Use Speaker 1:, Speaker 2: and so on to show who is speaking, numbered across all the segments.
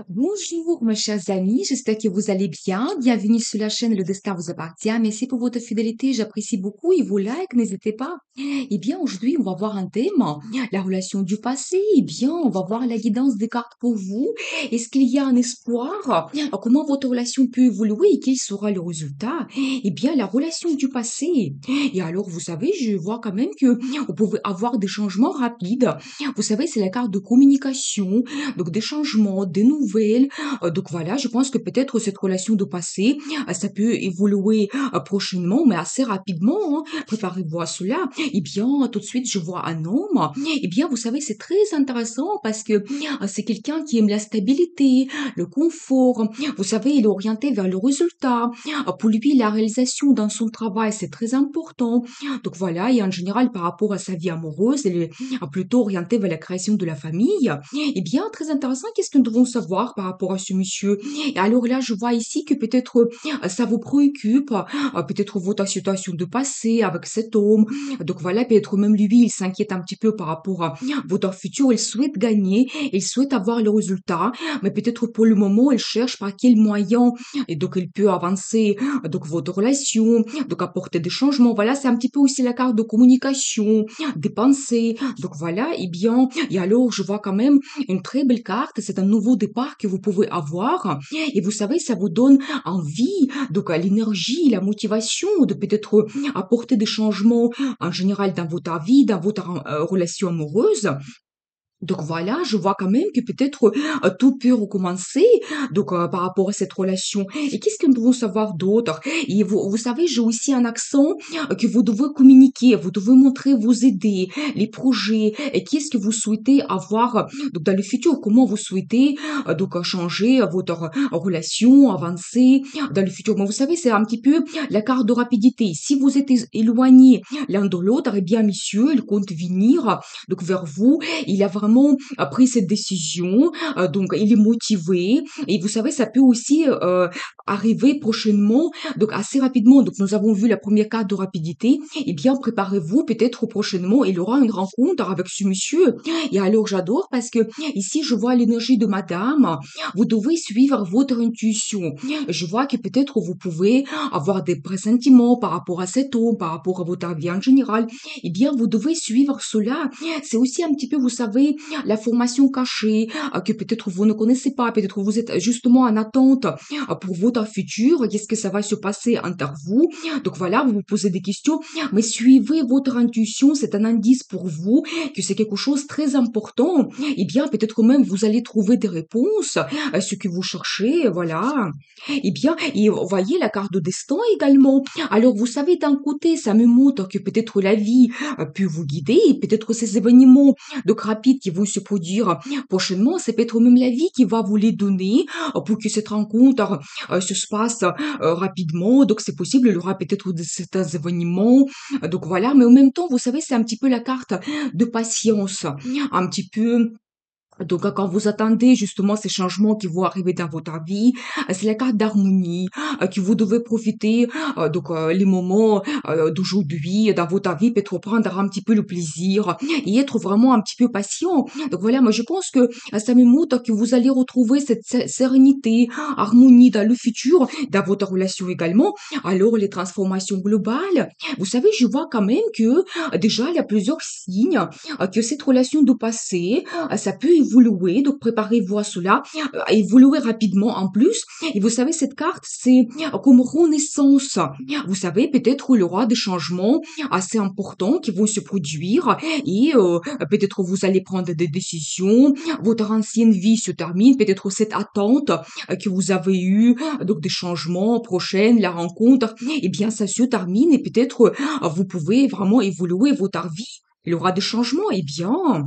Speaker 1: Bonjour, mes chers amis, j'espère que vous allez bien. Bienvenue sur la chaîne Le Destin vous appartient. Merci pour votre fidélité, j'apprécie beaucoup et vos likes, n'hésitez pas. Eh bien, aujourd'hui, on va voir un thème, la relation du passé. Eh bien, on va voir la guidance des cartes pour vous. Est-ce qu'il y a un espoir? Comment votre relation peut évoluer et quel sera le résultat? Eh bien, la relation du passé. Et alors, vous savez, je vois quand même que vous pouvez avoir des changements rapides. Vous savez, c'est la carte de communication, donc des changements, des nouvelles. Donc voilà, je pense que peut-être cette relation de passé, ça peut évoluer prochainement, mais assez rapidement, hein. Préparez-vous à cela. Eh bien, tout de suite, je vois un homme. Eh bien, vous savez, c'est très intéressant parce que c'est quelqu'un qui aime la stabilité, le confort. Vous savez, il est orienté vers le résultat. Pour lui, la réalisation dans son travail, c'est très important. Donc voilà, et en général, par rapport à sa vie amoureuse, elle est plutôt orienté vers la création de la famille. Eh bien, très intéressant, qu'est-ce que nous devons savoir par rapport à ce monsieur? Et alors là, je vois ici que peut-être ça vous préoccupe, peut-être votre situation de passé avec cet homme. Donc voilà, peut-être même lui, il s'inquiète un petit peu par rapport à votre futur, il souhaite gagner, il souhaite avoir le résultat, mais peut-être pour le moment, il cherche par quel moyen, et donc il peut avancer, donc votre relation, donc apporter des changements. Voilà, c'est un petit peu aussi la carte de communication, des pensées. Donc voilà, eh bien, et alors je vois quand même une très belle carte, c'est un nouveau départ que vous pouvez avoir. Et vous savez, ça vous donne envie, donc l'énergie, la motivation de peut-être apporter des changements en général dans votre vie, dans votre relation amoureuse. Donc voilà, je vois quand même que peut-être tout peut recommencer donc par rapport à cette relation. Et qu'est-ce que nous devons savoir d'autre? Et vous savez, j'ai aussi un accent que vous devez communiquer, vous devez montrer vos idées, les projets, et qu'est-ce que vous souhaitez avoir donc dans le futur, comment vous souhaitez changer votre relation, avancer dans le futur. Mais vous savez, c'est un petit peu la carte de rapidité. Si vous êtes éloigné l'un de l'autre, eh bien, monsieur, il compte venir donc vers vous, il a vraiment pris cette décision, donc il est motivé. Et vous savez, ça peut aussi arriver prochainement, donc assez rapidement. Donc nous avons vu la première carte de rapidité. Eh bien, préparez-vous, peut-être prochainement, il aura une rencontre avec ce monsieur. Et alors, j'adore parce que ici, je vois l'énergie de madame. Vous devez suivre votre intuition. Je vois que peut-être vous pouvez avoir des pressentiments par rapport à cet homme, par rapport à votre vie en général. Eh bien, vous devez suivre cela. C'est aussi un petit peu, vous savez, la formation cachée, que peut-être vous ne connaissez pas, peut-être vous êtes justement en attente pour votre futur, qu'est-ce que ça va se passer entre vous. Donc voilà, vous vous posez des questions, mais suivez votre intuition, c'est un indice pour vous, que c'est quelque chose de très important. Eh bien, peut-être même vous allez trouver des réponses à ce que vous cherchez, voilà. Eh bien, et vous voyez la carte de destin également. Alors, vous savez, d'un côté, ça me montre que peut-être la vie peut vous guider, et peut-être ces événements donc rapides qui vont se produire prochainement, c'est peut-être même la vie qui va vous les donner pour que cette rencontre se passe rapidement. Donc c'est possible, il y aura peut-être certains événements. Donc voilà, mais en même temps, vous savez, c'est un petit peu la carte de patience, un petit peu donc, quand vous attendez justement ces changements qui vont arriver dans votre vie, c'est la carte d'harmonie que vous devez profiter. Les moments d'aujourd'hui dans votre vie, peut-être prendre un petit peu le plaisir et être vraiment un petit peu patient. Donc voilà, moi je pense que ça me montre que vous allez retrouver cette sérénité, harmonie dans le futur, dans votre relation également. Alors les transformations globales, vous savez, je vois quand même que déjà il y a plusieurs signes que cette relation de passé ça peut évoluer, donc préparez-vous à cela, à évoluer rapidement en plus. Et vous savez, cette carte, c'est comme renaissance. Vous savez, peut-être il y aura des changements assez importants qui vont se produire et peut-être vous allez prendre des décisions, votre ancienne vie se termine, peut-être cette attente que vous avez eue, donc des changements prochains, la rencontre, eh bien ça se termine et peut-être vous pouvez vraiment évoluer votre vie. Il y aura des changements, eh bien.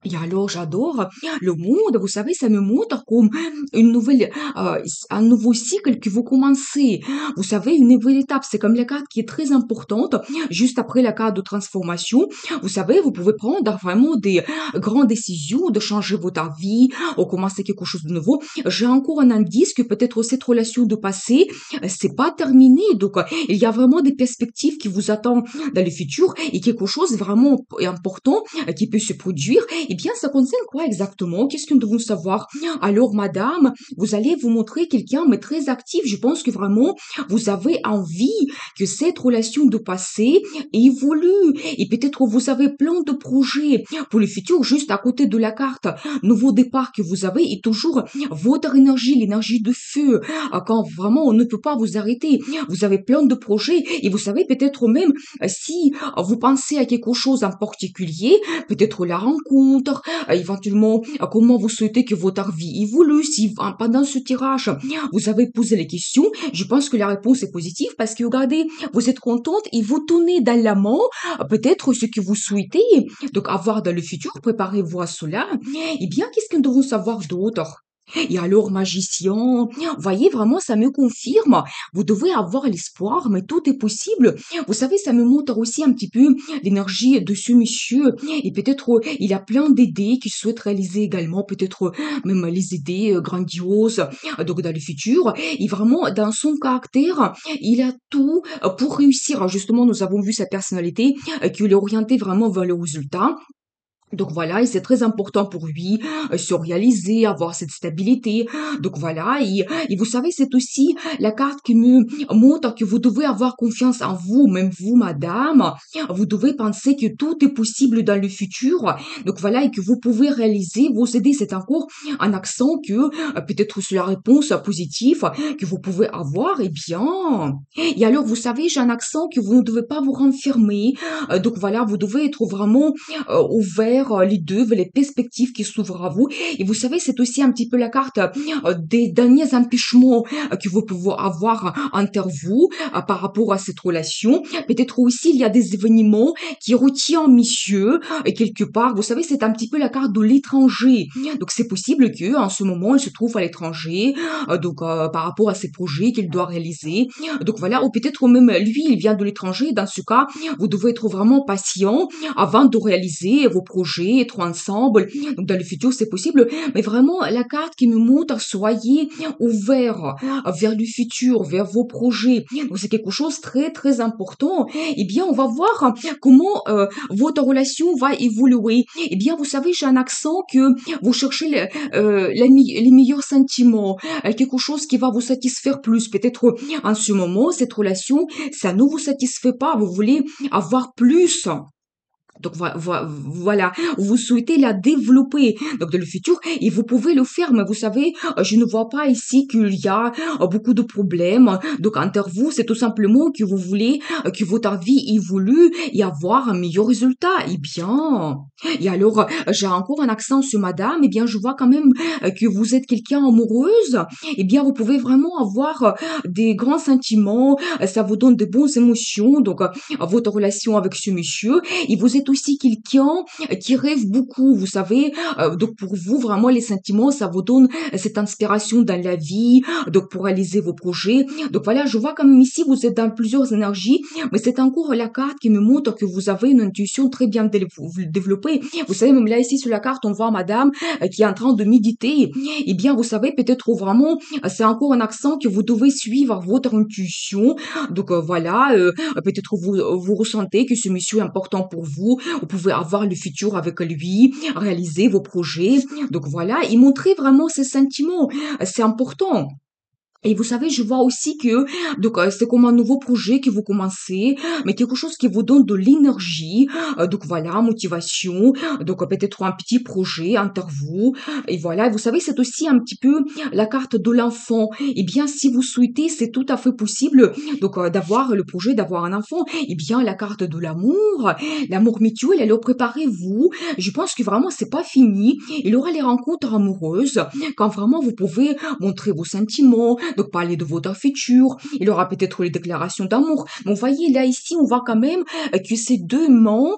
Speaker 1: Et alors, j'adore le monde, vous savez, ça me montre comme une nouvelle, un nouveau cycle que vous commencez. Vous savez, une nouvelle étape, c'est comme la carte qui est très importante, juste après la carte de transformation. Vous savez, vous pouvez prendre vraiment des grandes décisions de changer votre vie, ou commencer quelque chose de nouveau. J'ai encore un indice que peut-être cette relation de passé, c'est pas terminé. Donc, il y a vraiment des perspectives qui vous attendent dans le futur et quelque chose vraiment important qui peut se produire. Eh bien, ça concerne quoi exactement? Qu'est-ce que nous devons savoir? Alors, madame, vous allez vous montrer quelqu'un, mais très actif. Je pense que vraiment, vous avez envie que cette relation de passé évolue. Et peut-être vous avez plein de projets pour le futur, juste à côté de la carte. Nouveau départ que vous avez et toujours votre énergie, l'énergie de feu. Quand vraiment on ne peut pas vous arrêter. Vous avez plein de projets et vous savez peut-être même si vous pensez à quelque chose en particulier, peut-être la rencontre, éventuellement comment vous souhaitez que votre vie évolue, si pendant ce tirage vous avez posé les questions, je pense que la réponse est positive parce que regardez, vous êtes contente et vous tenez dans la main peut-être ce que vous souhaitez donc avoir dans le futur, préparez-vous à cela. Eh bien, qu'est-ce que nous devons savoir d'autre? Et alors, magicien, voyez, vraiment, ça me confirme. Vous devez avoir l'espoir, mais tout est possible. Vous savez, ça me montre aussi un petit peu l'énergie de ce monsieur. Et peut-être, il a plein d'idées qu'il souhaite réaliser également, peut-être même les idées grandioses, donc dans le futur. Et vraiment, dans son caractère, il a tout pour réussir. Justement, nous avons vu sa personnalité, qu'il est orienté vraiment vers le résultat. Donc voilà, et c'est très important pour lui, se réaliser, avoir cette stabilité. Donc voilà, et vous savez, c'est aussi la carte qui me montre que vous devez avoir confiance en vous, même vous, madame. Vous devez penser que tout est possible dans le futur. Donc voilà, et que vous pouvez réaliser vos idées. C'est encore un accent que peut-être sur la réponse positive que vous pouvez avoir. Eh bien, et alors vous savez, j'ai un accent que vous ne devez pas vous renfermer. Donc voilà, vous devez être vraiment ouvert les deux, vers les perspectives qui s'ouvrent à vous. Et vous savez, c'est aussi un petit peu la carte des derniers empêchements que vous pouvez avoir entre vous par rapport à cette relation. Peut-être aussi, il y a des événements qui retiennent monsieur et quelque part, vous savez, c'est un petit peu la carte de l'étranger. Donc c'est possible que en ce moment, il se trouve à l'étranger, donc par rapport à ses projets qu'il doit réaliser. Donc voilà, ou peut-être même lui, il vient de l'étranger. Dans ce cas, vous devez être vraiment patient avant de réaliser vos projets, être ensemble. Donc dans le futur, c'est possible. Mais vraiment, la carte qui me montre, soyez ouverts vers le futur, vers vos projets. Donc c'est quelque chose de très très important. Eh bien, on va voir comment votre relation va évoluer. Eh bien, vous savez, j'ai un accent que vous cherchez les meilleurs sentiments, quelque chose qui va vous satisfaire plus. Peut-être en ce moment, cette relation, ça ne vous satisfait pas. Vous voulez avoir plus. Donc voilà, vous souhaitez la développer donc dans le futur et vous pouvez le faire, mais vous savez, je ne vois pas ici qu'il y a beaucoup de problèmes. Donc entre vous, c'est tout simplement que vous voulez que votre vie évolue et avoir un meilleur résultat. Eh bien, et alors j'ai encore un accent sur madame, eh bien je vois quand même que vous êtes quelqu'un amoureuse. Eh bien vous pouvez vraiment avoir des grands sentiments, ça vous donne de bonnes émotions, donc votre relation avec ce monsieur. Et vous êtes aussi quelqu'un qui rêve beaucoup, vous savez. Donc pour vous, vraiment, les sentiments, ça vous donne cette inspiration dans la vie, donc pour réaliser vos projets. Donc voilà, je vois quand même ici, vous êtes dans plusieurs énergies, mais c'est encore la carte qui me montre que vous avez une intuition très bien développée. Vous savez, même là, ici, sur la carte, on voit madame qui est en train de méditer. Eh bien, vous savez, peut-être vraiment, c'est encore un accent que vous devez suivre votre intuition. Donc voilà, peut-être vous ressentez que ce monsieur est important pour vous. Vous pouvez avoir le futur avec lui, réaliser vos projets. Donc voilà, et montrer vraiment ses sentiments. C'est important. Et vous savez, je vois aussi que donc c'est comme un nouveau projet que vous commencez, mais quelque chose qui vous donne de l'énergie. Donc voilà, motivation. Donc peut-être un petit projet entre vous. Et voilà, vous savez, c'est aussi un petit peu la carte de l'enfant. Eh bien, si vous souhaitez, c'est tout à fait possible. Donc d'avoir le projet d'avoir un enfant. Eh bien, la carte de l'amour mutuel. Alors préparez-vous. Je pense que vraiment c'est pas fini. Il y aura les rencontres amoureuses quand vraiment vous pouvez montrer vos sentiments, donc parler de votre futur. Il y aura peut-être les déclarations d'amour. Mais vous voyez, là, ici, on voit quand même que ces deux mains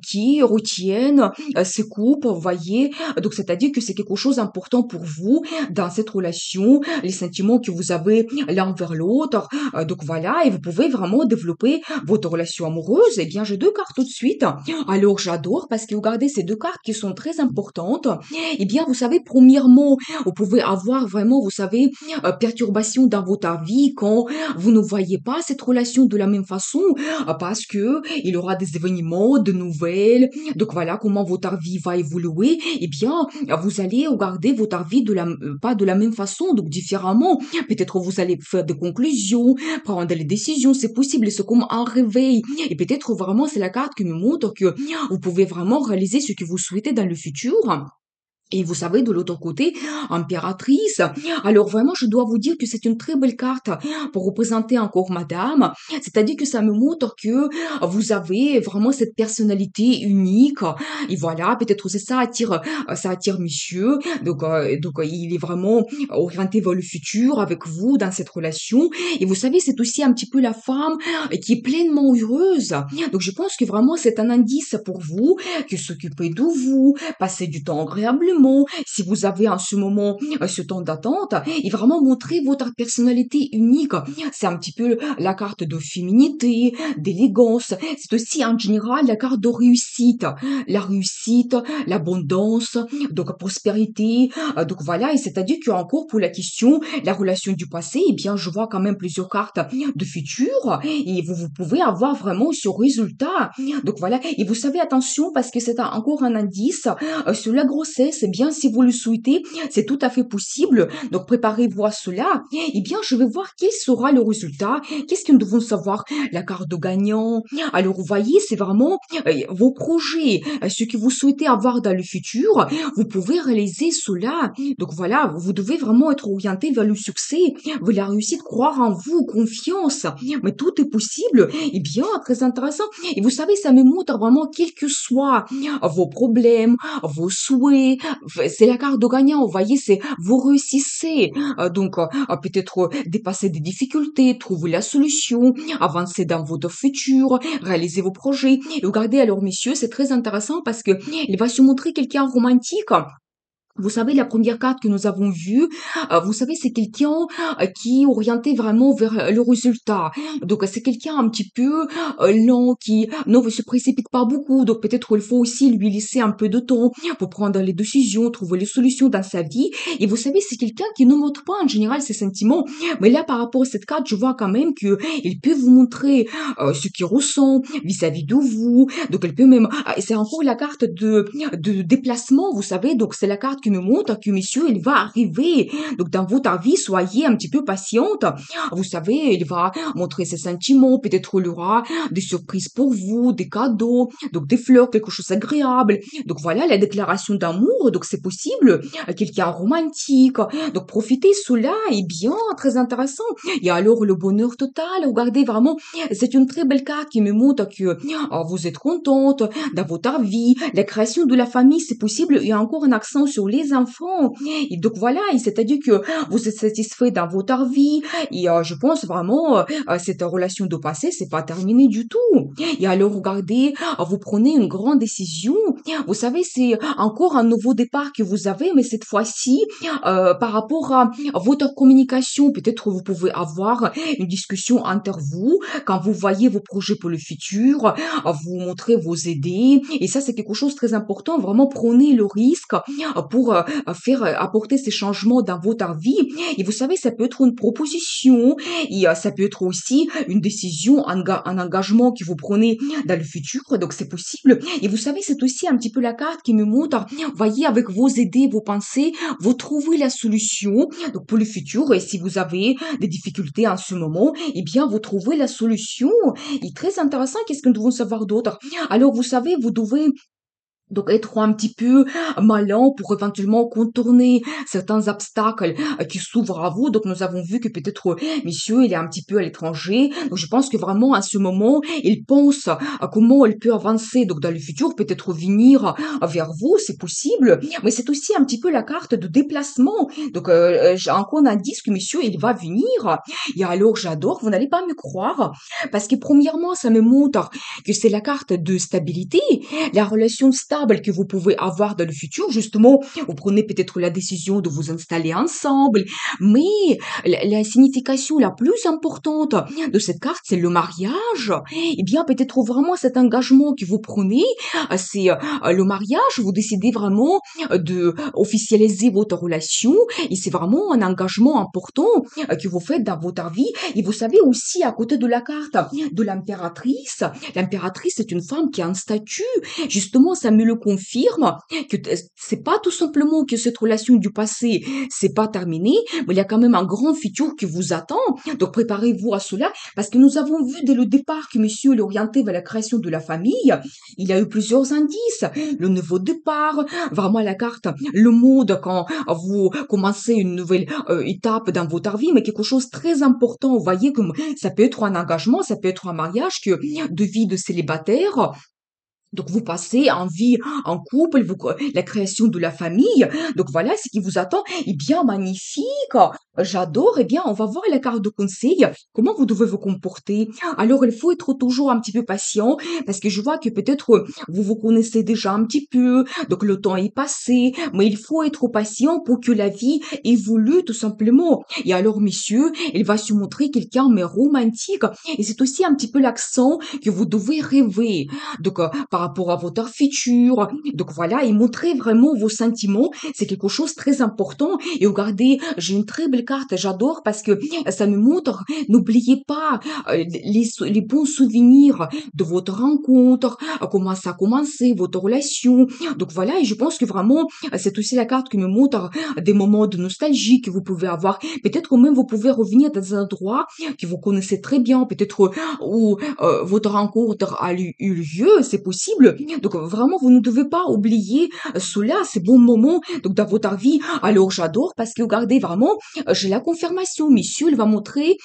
Speaker 1: qui retiennent ces coupes, vous voyez. Donc, c'est-à-dire que c'est quelque chose d'important pour vous dans cette relation, les sentiments que vous avez l'un vers l'autre. Donc, voilà, et vous pouvez vraiment développer votre relation amoureuse. Eh bien, j'ai deux cartes tout de suite. Alors, j'adore parce que regardez ces deux cartes qui sont très importantes. Eh bien, vous savez, premièrement, vous pouvez avoir vraiment, vous savez, perturbation perturbations dans votre vie quand vous ne voyez pas cette relation de la même façon, parce que il y aura des événements, de nouvelles, donc voilà comment votre vie va évoluer, eh bien, vous allez regarder votre vie pas de la même façon, donc différemment. Peut-être vous allez faire des conclusions, prendre des décisions, c'est possible, c'est comme un réveil. Et peut-être vraiment c'est la carte qui me montre que vous pouvez vraiment réaliser ce que vous souhaitez dans le futur. Et vous savez, de l'autre côté, impératrice. Alors vraiment, je dois vous dire que c'est une très belle carte pour représenter encore madame. C'est-à-dire que ça me montre que vous avez vraiment cette personnalité unique. Et voilà, peut-être c'est ça attire monsieur. Donc, il est vraiment orienté vers le futur avec vous dans cette relation. Et vous savez, c'est aussi un petit peu la femme qui est pleinement heureuse. Donc, je pense que vraiment c'est un indice pour vous que s'occuper de vous, passer du temps agréablement. Si vous avez en ce moment ce temps d'attente, et vraiment montrer votre personnalité unique. C'est un petit peu la carte de féminité, d'élégance. C'est aussi en général la carte de réussite. La réussite, l'abondance, donc prospérité. Donc voilà, et c'est-à-dire qu'encore pour la question, la relation du passé, eh bien, je vois quand même plusieurs cartes de futur et vous pouvez avoir vraiment ce résultat. Donc voilà, et vous savez, attention, parce que c'est encore un indice sur la grossesse, eh bien, si vous le souhaitez, c'est tout à fait possible. Donc préparez-vous à cela. Eh bien, je vais voir quel sera le résultat. Qu'est-ce que nous devons savoir? La carte de gagnant. Alors, vous voyez, c'est vraiment vos projets, ce que vous souhaitez avoir dans le futur. Vous pouvez réaliser cela. Donc voilà, vous devez vraiment être orienté vers le succès, vers la réussite, croire en vous, confiance. Mais tout est possible. Eh bien, très intéressant. Et vous savez, ça me montre vraiment, quels que soient vos problèmes, vos souhaits, c'est la carte de gagnant, vous voyez, c'est vous réussissez. Donc, peut-être dépasser des difficultés, trouver la solution, avancer dans votre futur, réaliser vos projets. Et regardez, alors, messieurs, c'est très intéressant parce que il va se montrer quelqu'un romantique. Vous savez, la première carte que nous avons vue, vous savez, c'est quelqu'un qui est orienté vraiment vers le résultat. Donc, c'est quelqu'un un petit peu lent, qui ne se précipite pas beaucoup. Donc, peut-être il faut aussi lui laisser un peu de temps pour prendre les décisions, trouver les solutions dans sa vie. Et vous savez, c'est quelqu'un qui ne montre pas en général ses sentiments. Mais là, par rapport à cette carte, je vois quand même que il peut vous montrer ce qu'il ressent vis-à-vis de vous. Donc, elle peut même... et c'est encore la carte de déplacement, vous savez. Donc, c'est la carte qui me montre que, monsieur, il va arriver. Donc, dans votre vie, soyez un petit peu patiente. Vous savez, il va montrer ses sentiments. Peut-être il y aura des surprises pour vous, des cadeaux, donc des fleurs, quelque chose d'agréable. Donc, voilà, la déclaration d'amour. Donc, c'est possible. Quelqu'un romantique. Donc, profitez cela est bien, très intéressant. Et alors, le bonheur total. Regardez, vraiment, c'est une très belle carte qui me montre que vous êtes contente dans votre vie. La création de la famille, c'est possible. Il y a encore un accent sur les enfants. Et donc voilà, et c'est-à-dire que vous êtes satisfait dans votre vie. Et je pense vraiment, cette relation de passé, c'est pas terminé du tout. Et alors, regardez, vous prenez une grande décision. Vous savez, c'est encore un nouveau départ que vous avez, mais cette fois-ci, par rapport à votre communication, peut-être vous pouvez avoir une discussion entre vous quand vous voyez vos projets pour le futur, vous montrez vos idées. Et ça, c'est quelque chose de très important. Vraiment, prenez le risque pour faire apporter ces changements dans votre vie. Et vous savez, ça peut être une proposition et ça peut être aussi une décision, un engagement que vous prenez dans le futur. Donc, c'est possible. Et vous savez, c'est aussi un petit peu la carte qui me montre, voyez, avec vos idées, vos pensées, vous trouvez la solution donc pour le futur. Et si vous avez des difficultés en ce moment, eh bien, vous trouvez la solution. Et très intéressant, qu'est-ce que nous devons savoir d'autre? Alors, vous savez, vous devez donc être un petit peu malin pour éventuellement contourner certains obstacles qui s'ouvrent à vous. Donc nous avons vu que peut-être monsieur il est un petit peu à l'étranger. Donc je pense que vraiment à ce moment il pense à comment il peut avancer. Donc dans le futur peut-être venir vers vous, c'est possible. Mais c'est aussi un petit peu la carte de déplacement. Donc j'ai encore un indice que monsieur il va venir. Et alors j'adore, vous n'allez pas me croire parce que premièrement ça me montre que c'est la carte de stabilité, la relation stable stable que vous pouvez avoir dans le futur. Justement, vous prenez peut-être la décision de vous installer ensemble, mais la signification la plus importante de cette carte, c'est le mariage. Eh bien, peut-être vraiment cet engagement que vous prenez, c'est le mariage. Vous décidez vraiment de officialiser votre relation et c'est vraiment un engagement important que vous faites dans votre vie. Et vous savez aussi, à côté de la carte de l'impératrice, c'est une femme qui a un statut. Justement, ça me le confirme que c'est pas tout simplement que cette relation du passé, c'est pas terminé, mais il y a quand même un grand futur qui vous attend. Donc, préparez-vous à cela parce que nous avons vu dès le départ que monsieur est orienté vers la création de la famille. Il y a eu plusieurs indices. Le nouveau départ, vraiment la carte, le mode quand vous commencez une nouvelle étape dans votre vie, mais quelque chose de très important. Vous voyez comme ça peut être un engagement, ça peut être un mariage que de vie de célibataire. Donc vous passez en vie en couple, la création de la famille. Donc voilà ce qui vous attend. Eh bien, magnifique. J'adore. Eh bien, on va voir la carte de conseil. Comment vous devez vous comporter. Alors, il faut être toujours un petit peu patient parce que je vois que peut-être vous vous connaissez déjà un petit peu. Donc le temps est passé. Mais il faut être patient pour que la vie évolue tout simplement. Et alors, monsieur, il va se montrer quelqu'un mais romantique. Et c'est aussi un petit peu l'accent que vous devez rêver. Donc, par rapport à votre futur. Donc voilà, et montrer vraiment vos sentiments, c'est quelque chose de très important. Et regardez, j'ai une très belle carte, j'adore parce que ça me montre, n'oubliez pas les bons souvenirs de votre rencontre, comment ça a commencé, votre relation. Donc voilà, et je pense que vraiment, c'est aussi la carte qui me montre des moments de nostalgie que vous pouvez avoir. Peut-être que même vous pouvez revenir dans un endroit que vous connaissez très bien, peut-être où votre rencontre a eu lieu, c'est possible. Donc vraiment, vous ne devez pas oublier cela, ces bons moments donc dans votre vie. Alors j'adore parce que regardez vraiment, j'ai la confirmation. Monsieur, il va montrer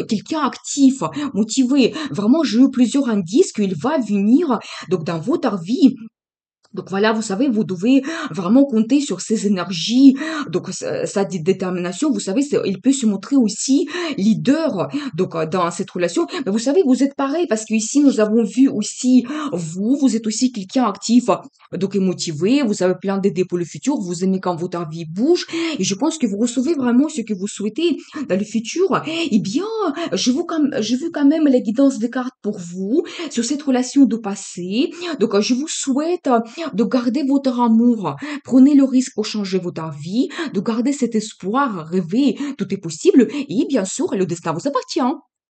Speaker 1: quelqu'un actif, motivé. Vraiment, j'ai eu plusieurs indices qu'il va venir donc dans votre vie. Donc voilà, vous savez, vous devez vraiment compter sur ses énergies, donc sa détermination. Vous savez, il peut se montrer aussi leader donc dans cette relation. Mais vous savez, vous êtes pareil parce qu'ici nous avons vu aussi vous êtes aussi quelqu'un actif, donc et motivé. Vous avez plein d'idées pour le futur. Vous aimez quand votre vie bouge et je pense que vous recevez vraiment ce que vous souhaitez dans le futur. Eh bien, j'ai vu quand même la guidance des cartes pour vous sur cette relation de passé. Donc je vous souhaite de garder votre amour. Prenez le risque pour changer votre vie, de garder cet espoir, rêver, tout est possible et bien sûr, le destin vous appartient.